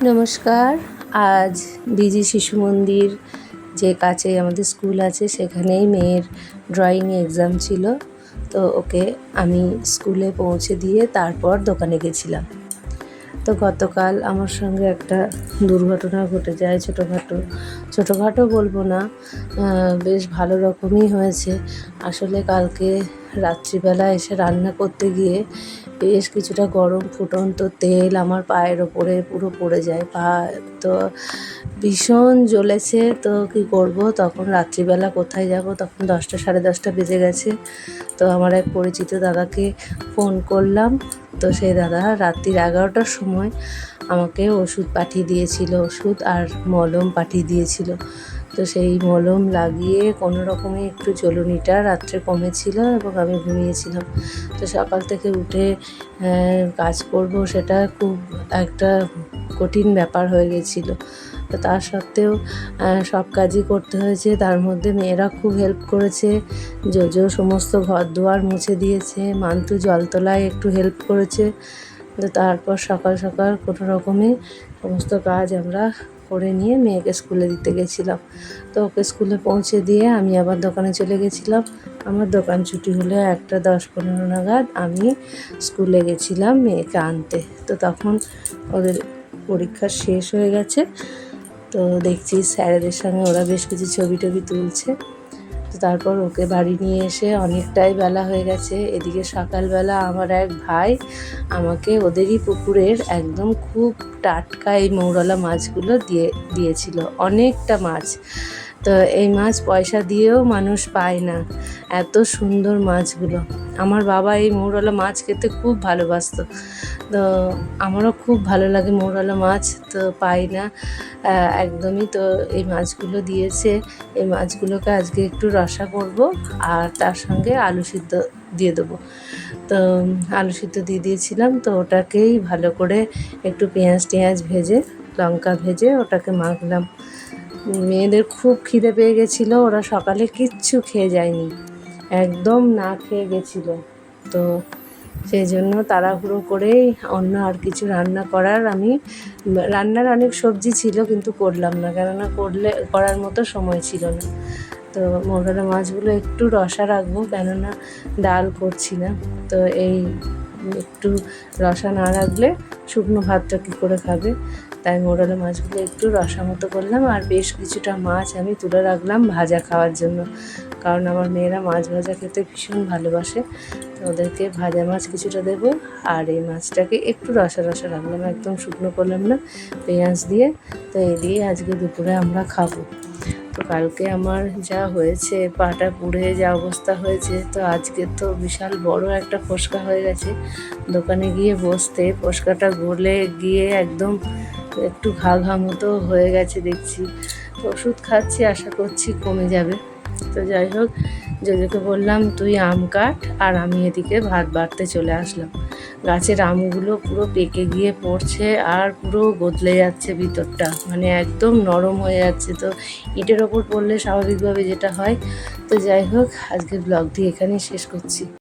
নমস্কার। আজ ডিজি শিশু মন্দির যে কাছেই আমাদের স্কুল আছে সেখানেই মেয়ের ড্রয়িং এক্সাম ছিল। তো ওকে আমি স্কুলে পৌঁছে দিয়ে তারপর দোকানে গেছিলাম। তো গতকাল আমার সঙ্গে একটা দুর্ঘটনা ঘটে যায়। ছোটোখাটো বলবো না, বেশ ভালো রকমই হয়েছে। আসলে কালকে রাত্রিবেলা এসে রান্না করতে গিয়ে বেশ কিছুটা গরম ফুটন্ত তেল আমার পায়ের ওপরে পুরো পড়ে যায়। পা তো ভীষণ জ্বলেছে। তো কী করব, তখন রাত্রিবেলা কোথায় যাব, তখন 10টা সাড়ে 10টা বেজে গেছে। তো আমার এক পরিচিত দাদাকে ফোন করলাম। তো সেই দাদা রাত্রির 11টার সময় আমাকে ওষুধ পাঠিয়ে দিয়েছিল, ওষুধ আর মলম পাঠিয়ে দিয়েছিল। তো সেই মলম লাগিয়ে কোনো রকমে একটু জ্বলুনিটা রাত্রে কমেছিল এবং আমি ঘুমিয়েছিলাম। তো সকাল থেকে উঠে কাজ করব, সেটা খুব একটা কঠিন ব্যাপার হয়ে গেছিলো। তো তার সত্ত্বেও সব কাজই করতে হয়েছে। তার মধ্যে মেয়েরা খুব হেল্প করেছে। জোজো সমস্ত ঘর দুয়ার মুছে দিয়েছে, মান্তু জল তোলায় একটু হেল্প করেছে। তো তারপর সকাল সকাল কোনো রকমে সমস্ত কাজ আমরা করে নিয়ে মেয়েকে স্কুলে দিতে গেছিলাম। তো ওকে স্কুলে পৌঁছে দিয়ে আমি আবার দোকানে চলে গেছিলাম। আমার দোকান ছুটি হলে 1টা 10-15 নাগাদ আমি স্কুলে গেছিলাম মেয়েকে আনতে। তো তখন ওদের পরীক্ষা শেষ হয়ে গেছে। তো দেখছি স্যারেদের সঙ্গে ওরা বেশ কিছু ছবি টবি তুলছে। তো তারপর ওকে বাড়ি নিয়ে এসে অনেকটাই বেলা হয়ে গেছে। এদিকে সকালবেলা আমার এক ভাই আমাকে ওদেরই পুকুরের একদম খুব টাটকা এই মৌরলা মাছগুলো দিয়েছিল, অনেকটা মাছ। তো এই মাছ পয়সা দিয়েও মানুষ পায় না, এত সুন্দর মাছগুলো। আমার বাবা এই মৌরলা মাছ খেতে খুব ভালোবাসতো। তো আমারও খুব ভালো লাগে মৌরলা মাছ, তো পাই না একদমই। তো এই মাছগুলো দিয়েছে। এই মাছগুলোকে আজকে একটু রসা করব আর তার সঙ্গে আলু সিদ্ধ দিয়ে দেবো। তো আলু সিদ্ধ দিয়ে দিয়েছিলাম। তো ওটাকেই ভালো করে একটু পেঁয়াজ ভেজে, লঙ্কা ভেজে ওটাকে মাখলাম। মেয়েদের খুব খিদে পেয়ে গেছিলো, ওরা সকালে কিচ্ছু খেয়ে যায়নি, একদম না খেয়ে গেছিলো। তো সেই জন্য তাড়াহুড়ো করেই অন্য আর কিছু রান্নার অনেক সবজি ছিল কিন্তু করলাম না, কেননা করার মতো সময় ছিল না। তো মৌরলা মাছগুলো একটু রসা রাখবো, কেননা ডাল করছি না। তো এই একটু রসা না রাখলে শুকনো ভাতটা কী করে খাবে, তাই মৌরলা মাছগুলো একটু রসা মতো করলাম। আর বেশ কিছুটা মাছ আমি তুলে রাখলাম ভাজা খাওয়ার জন্য, কারণ আমার মেয়েরা মাছ ভাজা খেতে ভীষণ ভালোবাসে। তো ওদেরকে ভাজা মাছ কিছুটা দেবো আর এই মাছটাকে একটু রসা রাখলাম, একদম শুকনো করলাম না, পেঁয়াজ দিয়ে। তো এই দিয়ে আজকে দুপুরে আমরা খাবো। তো কালকে আমার যা হয়েছে, পাটা পুড়ে যা অবস্থা হয়েছে, তো আজকে তো বিশাল বড় একটা ফোসকা হয়ে গেছে। দোকানে গিয়ে বসতে ফোসকাটা গলে গিয়ে একদম একটু ঘা মতো হয়ে গেছে দেখছি। তো ওষুধ খাচ্ছি, আশা করছি কমে যাবে। তো যাই হোক, জোজোকে বললাম তুই আম কাট আর আমি এদিকে ভাত বাড়তে চলে আসলাম। গাছের আমগুলো পুরো পেকে গিয়ে পড়ছে আর পুরো বদলে যাচ্ছে ভিতরটা, মানে একদম নরম হয়ে যাচ্ছে। তো ইটের ওপর পড়লে স্বাভাবিকভাবে যেটা হয়। তো যাই হোক, আজকের ব্লগটি এখানেই শেষ করছি।